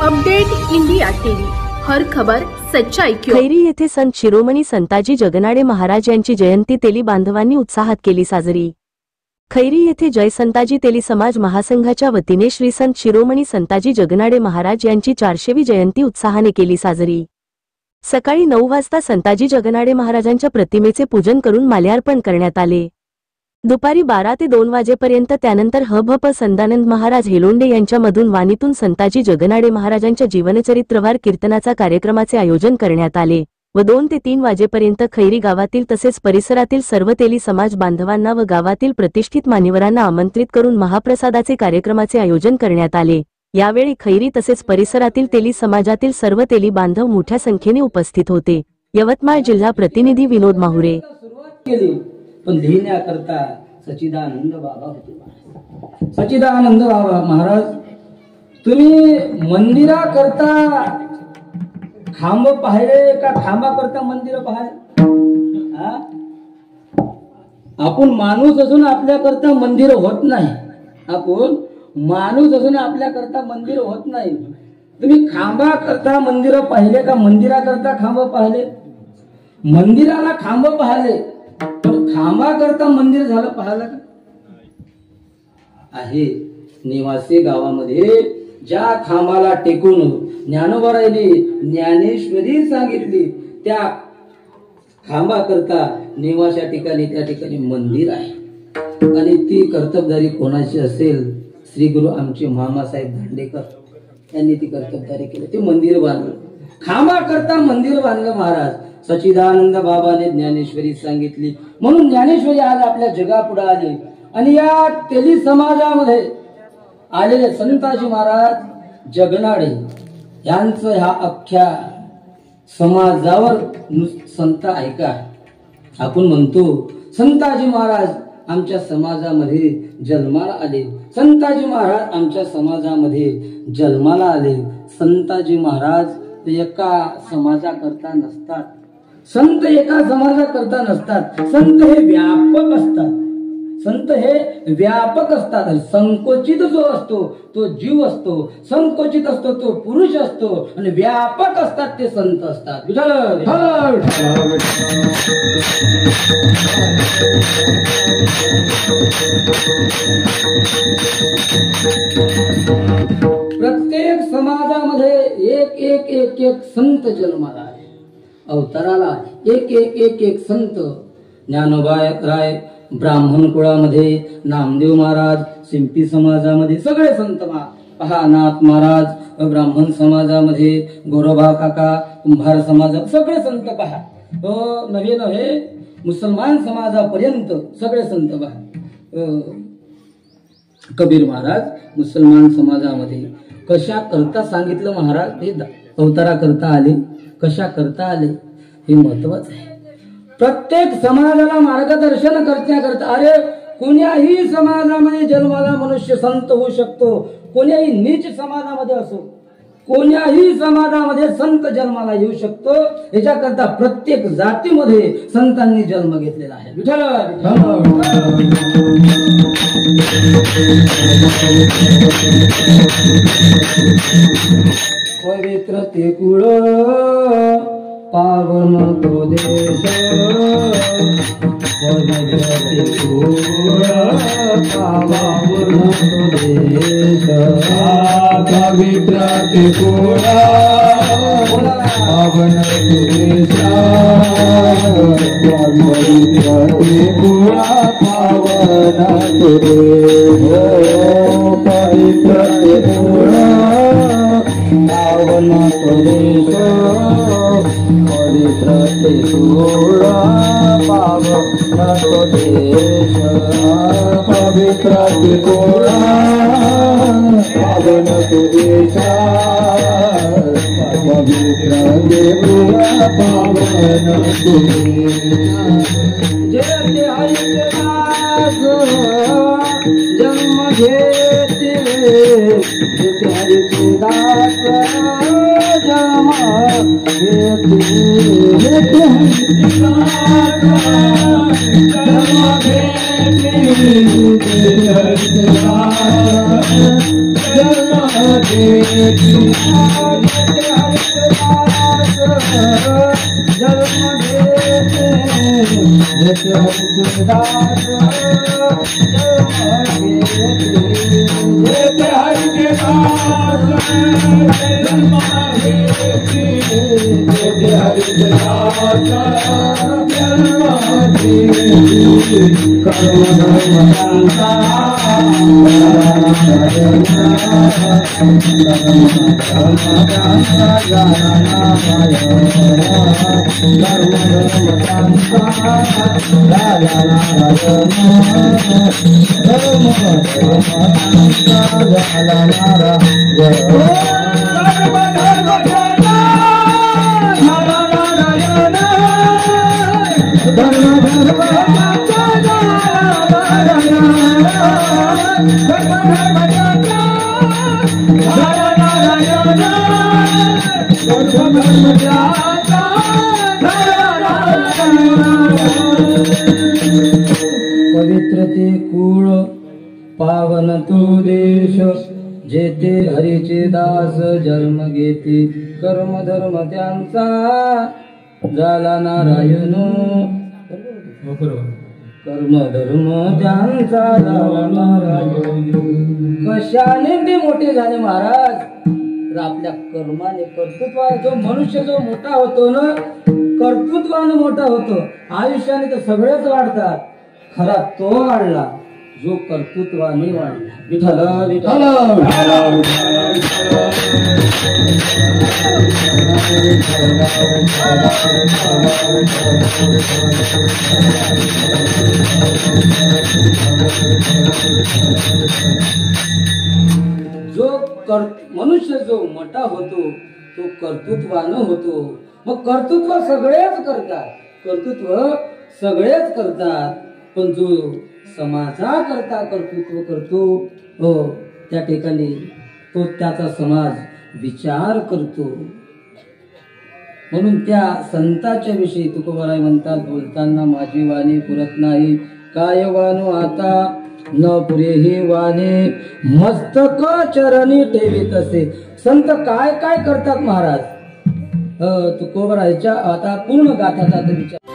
Update India TV, हर खबर सच्चाई की। खैरी येथे संत शिरोमणी संताजी जगनाडे महाराज यांची जयंती तेली बांधवांनी उत्साहात केली साजरी। खैरी येथे जय संताजी तेली समाज महासंघाच्या वतीने श्री संत शिरोमणी संताजी जगनाडे महाराज यांची 400वी जयंती उत्साहाने केली साजरी। सकाळी 9 वाजता संताजी जगनाडे महाराजांच्या प्रतिमेचे पूजन करून माल्यार्पण करण्यात आले। दुपारी 12 ते 2 वाजेपर्यंत त्यानंतर हभप संदानंद महाराज हेलोंडे यांच्यामधून वाणीतून संताजी जगनाडे महाराजांच्या जीवनचरित्रवार कीर्तनाचा कार्यक्रमाचे आयोजन करण्यात आले व 2 ते 3 वाजेपर्यंत खैरी गावातील तसेच परिसरातील सर्व तेली समाज बांधवांना व गावातील प्रतिष्ठित मान्यवरांना आमंत्रित करून महाप्रसादाचे कार्यक्रमाचे आयोजन करण्यात आले। यावेळी खैरी तसेच परिसरातील तेली समाजातील सर्व तेली बांधव मोठ्या संख्येने उपस्थित होते। यवतमाळ जिल्हा प्रतिनिधी विनोद माहुरे। पण लिहिण्याकरता सच्चिदानंद बाबा होते। सच्चिदानंद बाबा महाराज, तुम्ही मंदिरा करता खांब पाहिले का खांबा करता मंदिर पाहिले? आपण माणूस असून आपल्या करता मंदिर होत नाही। आपण माणूस असून आपल्या करता मंदिर होत नाही। तुम्ही खांबा करता मंदिर पाहिले का मंदिरा करता खांब पाहिले? मंदिराला खांब पाहिले पण खांबा करता मंदिर झालं पाहिलं का? आहे निवासी गावामध्ये ज्या खांबाला टेकून ज्ञानोबारायली ज्ञानेश्वरी सांगितली त्या खांबा करता निवासा ठिकाणी त्या ठिकाणी मंदिर आहे। आणि ती कर्तबदारी कोणाची असेल? श्री गुरु आमचे मामासाहेब दांडेकर यांनी ती कर्तबदारी केली, ते मंदिर बांधलं। खांबा करता मंदिर बांधलं महाराज। सच्चिदानंद बाबाने ज्ञानेश्वरी सांगितली म्हणून ज्ञानेश्वरी आज आपल्या जगापुढे आली। आणि या तेली समाजामध्ये आलेले संताजी महाराज जगनाडे यांचं ह्या अख्ख्या समाजावर संत ऐका। आपण म्हणतो संताजी महाराज आमच्या समाजामध्ये जन्माला आले, संताजी महाराज आमच्या समाजामध्ये जन्माला आले। संताजी महाराज एका समाजाकरता नसतात, संत एका समाजाकरता नसतात। संत हे व्यापक असतात, संत हे व्यापक असतात। संकोचित जो असतो तो जीव असतो, संकोचित असतो तो पुरुष असतो आणि व्यापक असतात ते संत असतात। प्रत्येक समाजामध्ये एक एक एक एक संत जन्माला आहे, अवताराला एक एक एक एक संत। ज्ञानोबा राय ब्राह्मण कुळामध्ये, नामदेव महाराज सिंपी समाजामध्ये सगळे संत पहा। नाथ महाराज ब्राह्मण समाजामध्ये, गोरोबा काका कुंभार समाजात सगळे संत पहा। नव्हे नव्हे मुसलमान समाजापर्यंत सगळे संत पहा। कबीर महाराज मुसलमान समाजामध्ये कशा करता सांगितलं महाराज? हे अवतारा करता आले, कशा करता आले हे महत्वाचं आहे। प्रत्येक समाजाला मार्गदर्शन करता अरे कोण्याही समाजामध्ये जन्माला मनुष्य संत होऊ शकतो, कोण्याही नीच समाजामध्ये असो, कोण्याही समाजामध्ये संत जन्माला येऊ शकतो। याच्याकरता प्रत्येक जातीमध्ये संतांनी जन्म घेतलेला आहे। विठ्ठल पवित्र ते कुळ पावन तो देश, पवित्र ते कुळ पावन तो देश, पवित्र ते कुळ पावन तो देश, पवित्र ते कुळ पावन तो देश, पवित्र ते कुळ पावन तो देश, पवित्र ते कुळ पावन तो देश, पवित्र ते कुळ पावन तो देश, पवित्र ते कुळ पावन तो देश। जय हरिचे दास जन्म घेते, जय हरिचे दास जन्म घेते, जय हरिचे दास जन्म घेते, जय हरिचे दास जन्म घेते। पवित्र ते कुळ पावन तो देश जेथे हरीचे दास जन्म घेते कर्म धर्म त्यांचा झाला नारायण कर्म धर्म त्यांचा झाला नारायण कशाने ते मोठे झाले महाराज तर आपल्या कर्माने कर्तृत्वाने जो मनुष्य जो मोठा होतो ना कर्तृत्वाने मोठा होतो आयुष्याने तर सगळेच वाढतात खरा तो वाढला जो कर्तृत्वाने वाढला विठ्ठल विठ्ठल मनुष्य जो मोठा होतो तो कर्तृत्वानं होतो मग कर्तृत्व सगळेच करतात पण जो समाजा करता कर्तृत्व करतो हो त्या ठिकाणी तो त्याचा समाज विचार करतो म्हणून त्या संतांच्या विषयी तुकोबाराय म्हणतात बोलताना माझी वाणी पुरत नाही काय वाणू आता न पुरे ही वाणी मस्तक चरणी ठेवीत असे संत काय काय करतात महाराज तुकोबारायच्या आता पूर्ण गाथाचा विचार